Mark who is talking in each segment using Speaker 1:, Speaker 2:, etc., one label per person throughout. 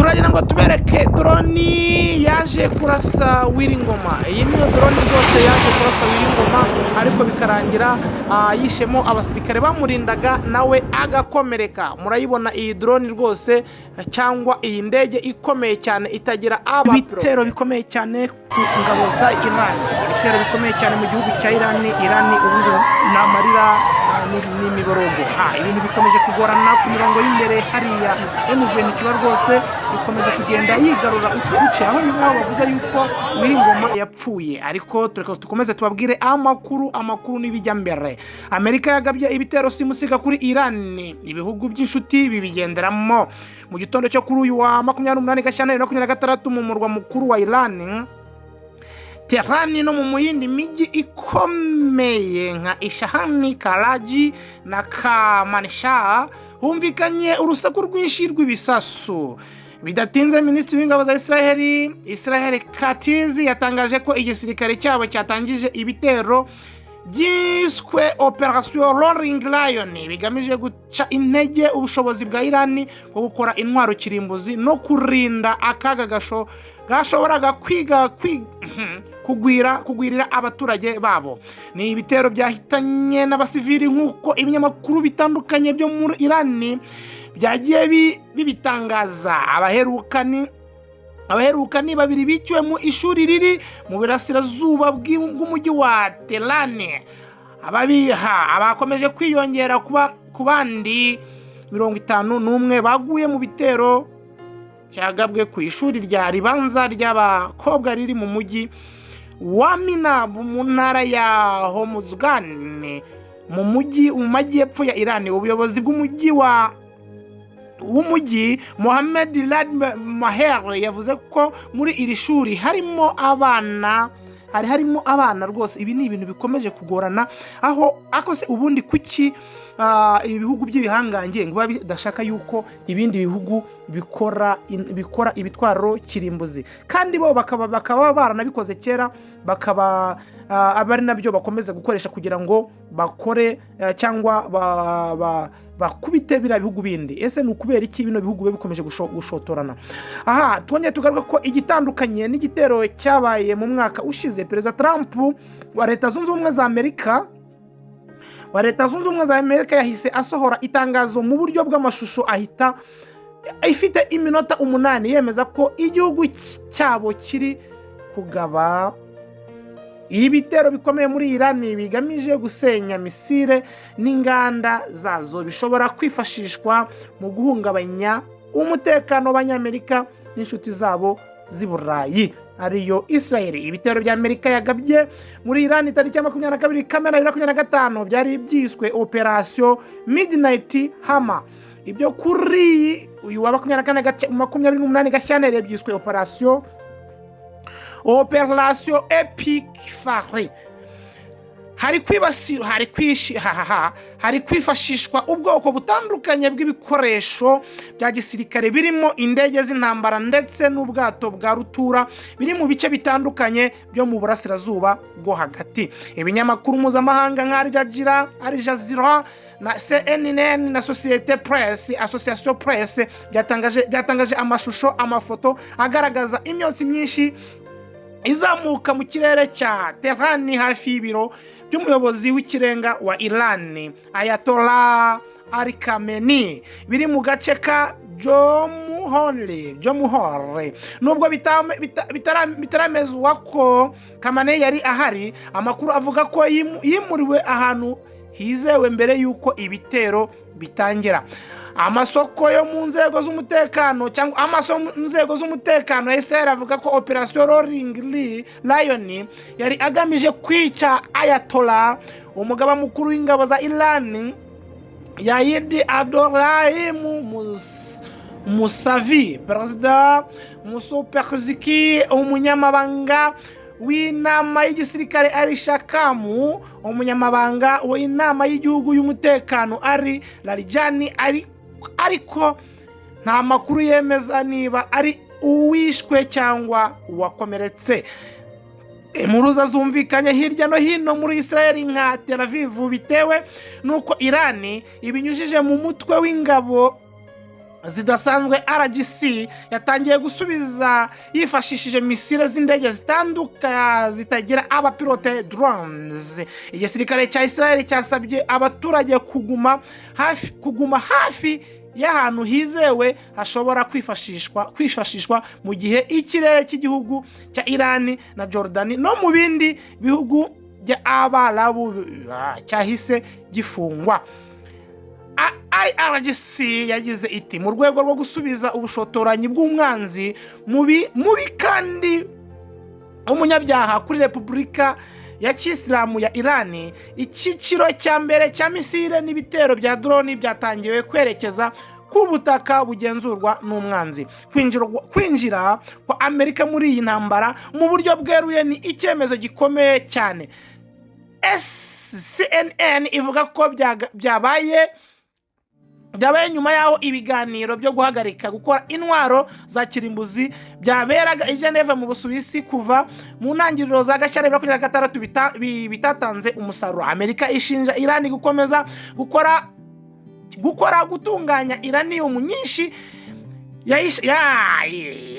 Speaker 1: turagira ngo tubereke drone yaje kurasa Willy NGOMA. Iyi niyo drone rwose yaje kurasa Willy NGOMA, ariko bikarangira yishemo abasirikare bamurindaga nawe agakomereka. Murayibona iyi drone rwose cyangwa iyi ndege ikomeye cyane itagira ibitero bikomeye cyane ku ngabo za Iran. Ibitero bikomeye cyane mu gihugu cya Iran ubundi namarira n'imiborogo. Ibintu bikomeje kugorana ku mirongo y'imbere hariya M23 rwose bikomeje kugenda yigarura utuce, aho niho bavuze yuko Willy NGOMA yapfuye. Ariko tukomeze tubabwire amakuru n'ibijya mbere. Amerika yagabye ibitero simusiga kuri Iran, ibihugu by'inshuti bibigenderamo. Mu gitondo cyo kuri uyu wa 28 Gashyantare 2026 mu murwa mukuru wa Iran Tehran no mu yindi miji ikomeye nka Ishahani, Karaji na Kamansha humvikanye urusaku rwinshi rw'ibisasu. Bidatinze Minisitiri w'Ingabo za Israel Katz yatangaje ko igisirikare cyabo cyatangije ibitero byiswe Operation Roaring Lion bigamije guca intege ubushobozi bwa Iran bwo gukora intwaro kirimbuzi no kurinda akaga gashoboraga kugwirira abaturage babo. Ni ibitero byahitanye n'abasivili nk'uko ibinyamakuru bitandukanye byo muri Iran byagiye bibitangaza. Abaherukani babiri biciwe mu ishuri riri mu burasirazuba bw'umujyi wa Tehran. Abakomeje kwiyongera ku bandi 51 baguye mu bitero cyagabwe ku ishuri rya ribanza ry'abakobwa riri mu mujyi wa Minab mu ntara ya Hormuzgan mu majyepfo ya Iran. Ubuyobozi bw'umujyi Mohammed Rad Maher yavuze ko muri iri shuri harimo abana rwose. Ibi ni ibintu bikomeje kugorana, ako se ubundi kuki ibihugu by'ibihangange ngo bidashaka yuko ibindi bihugu bikora ibitwaro kirimbuzi, kandi bo bakaba baranabikoze kera, bakaba abari nabyo bakomeza gukoresha kugira ngo bakore cyangwa bakubite bira bihugu bindi. Ese ni ukubera iki bino bihugu bikomeje gushotorana? Twongeye tugaruka ko igitandukanye n'igitero cyabaye mu mwaka ushize. Perezida Trump wa Leta Zunze Ubumwe za Amerika yahise asohora itangazo mu buryo bw'amashusho ahita ifite iminota 8 yemeza ko igihugu cyabo kiri kugaba ibitero bikomeye muri Iran bigamije gusenya misile n'inganda zazo bishobora kwifashishwa mu guhungabanya umutekano w'Abanyamerika n'inshuti zabo z'i Burayi ariyo Israel. Ibitero bya Amerika yagabye muri Iran tariki ya 22 Kamena 2025 byari byiswe Operation Midnight Hammer. Ibyo kuri uyu wa 28 Gashyantare byiswe Operation Epic Fahri. Hari kwifashishwa ubwoko butandukanye bw'ibikoresho bya gisirikare birimo indege z'intambara ndetse n'ubwato bwa rutura biri mu bice bitandukanye byo mu burasirazuba bwo hagati. Ibinyamakuru mpuzamahanga nka Al Jazeera na CNN na Association Press byatangaje amashusho, amafoto agaragaza imyotsi myinshi izamuka mu kirere cya Tehran hafi y'ibiro by'umuyobozi w'ikirenga wa Iran Ayatollah Ali Khamenei biri mu gace ka Jomuhore. Nubwo bitaramezwa ko Khamenei yari ahari, amakuru avuga ko yimuriwe ahantu hizewe mbere y'uko ibitero bitangira. Amasoko yo mu nzego z'umutekano ya Israel avuga ko Operation Roaring Lion yari agamije kwica Ayatollah, umugaba mukuru w'ingabo za Iran Yahid Abdurrahim Musavi, Perezida Musoperziki, umunyamabanga w'inama y'igisirikare ari Shakamu, umunyamabanga w'inama y'igihugu y'umutekano ari Larijani, ariko nta makuru yemeza niba ari uwishwe cyangwa uwakomeretse. Impuruza zumvikanye hirya no hino muri Israel nka Tel Aviv bitewe nuko Iran ibinyujije mu mutwe w'ingabo zidasanzwe RGC yatangiye gusubiza yifashishije misile z'indege zitagira abapilote drones. Igisirikare cya Israel cyasabye abaturage kuguma hafi y'ahantu hizewe hashobora kwifashishwa mu gihe ikirere cy'igihugu cya Iran na Jordan no mu bindi bihugu bya Abarabu cyahise gifungwa. IRGC yagize iti mu rwego rwo gusubiza ubushotoranyi bw'umwanzi mubi kandi umunyabyaha kuri Repubulika ya Kisilamu ya Iran, icyiciro cya mbere cya misile n'ibitero bya drone byatangiwe kwerekeza ku butaka bugenzurwa n'umwanzi. Kwinjira kwa Amerika muri iyi ntambara mu buryo bweruye ni icyemezo gikomeye cyane. CNN ivuga ko byabaye nyuma yaho ibiganiro byo guhagarika gukora intwaro za kirimbuzi byaberaga i Geneva mu Busuwisi kuva mu ntangiriro za Gashyantare 2026 bitatanze umusaruro. Amerika ishinja Iran gukomeza gutunganya uranium nyinshi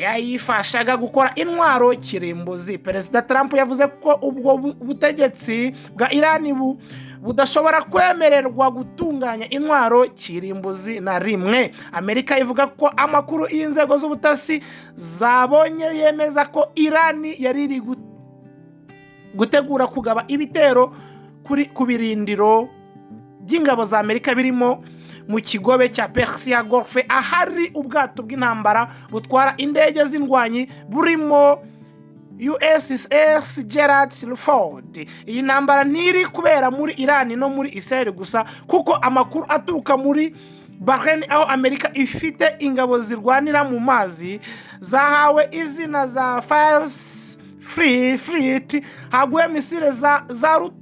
Speaker 1: yayifashaga gukora intwaro kirimbuzi. Perezida Trump yavuze ko ubwo butegetsi bwa Iran budashobora kwemererwa gutunganya intwaro kirimbuzi na rimwe. Amerika ivuga ko amakuru y'inzego z'ubutasi zabonye yemeza ko Iran yari iri gutegura kugaba ibitero ku birindiro by'ingabo za Amerika birimo mu kigobe cya Persia Golfe ahari ubwato bw'intambara butwara indege z'indwanyi burimo USS Gerald Ford. Iyi ntambara ntiri kubera muri Iran no muri Israel gusa kuko amakuru aturuka muri Bahrain aho Amerika ifite ingabo zirwanira mu mazi zahawe izina za Fleet haguye misile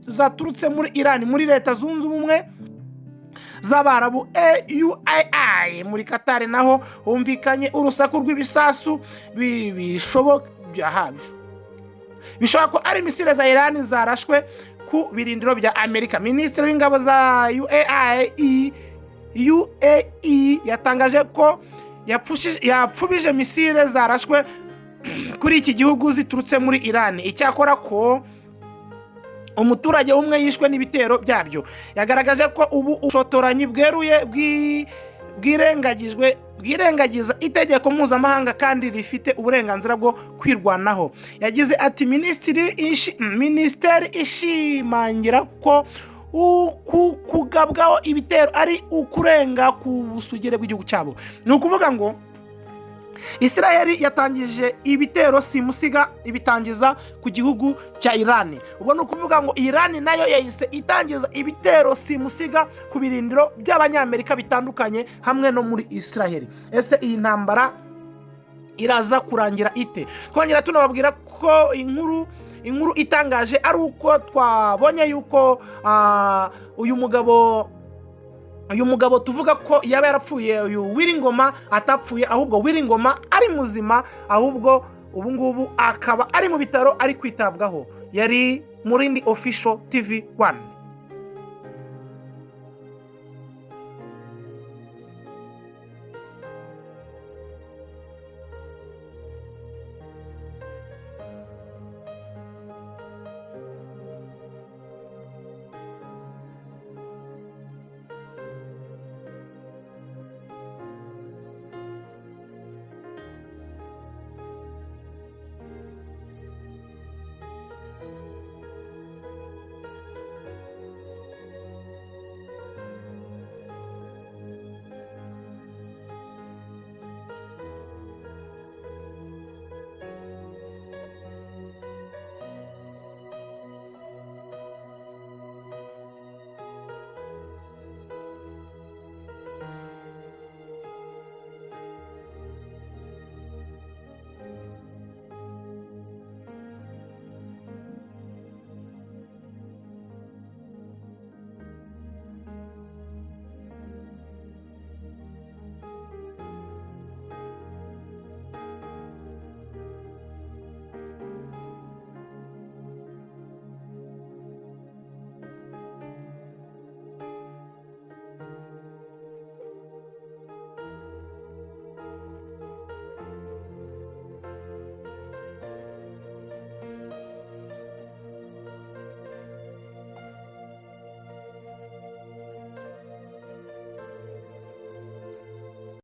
Speaker 1: zaturutse muri Iran muri Leta Zunze Ubumwe z'Abarabu UAE. Muri Qatar naho humvikanye urusaku rw'ibisasu bishobora ko ari misile za Iran zarashwe ku birindiro bya Amerika. Minisitiri w'ingabo za UAE yatangaje ko yapfubije misile zarashwe kuri iki gihugu ziturutse muri Iran. Icyakora ko umuturage umwe yishwe n'ibitero byabyo. Yagaragaje ko ubu ubushotoranyi bweruye bwirengagiza itegeko mpuzamahanga kandi rifite uburenganzira bwo kwirwanaho. Yagize ati minisiteri ishimangira ko kugabwaho ibitero ari ukurenga ku busugire bw'igihugu cyabo. Ni ukuvuga ngo Israel yatangije ibitero simusiga ibitangiza ku gihugu cya Iran. Ubwo ni ukuvuga ngo Iran nayo yahise itangiza ibitero simusiga ku birindiro by'abanyamerika bitandukanye hamwe no muri Israel. Ese iyi ntambara iraza kurangira ite? Twongera tunababwira ko inkuru itangaje ari uko twabonye yuko uyu mugabo tuvuga ko yaba yarapfuye, uyu Willy NGOMA atapfuye ahubwo Willy NGOMA ari muzima, ahubwo ubu ngubu akaba ari mu bitaro ari kwitabwaho. Yari Murindi Official TV 1.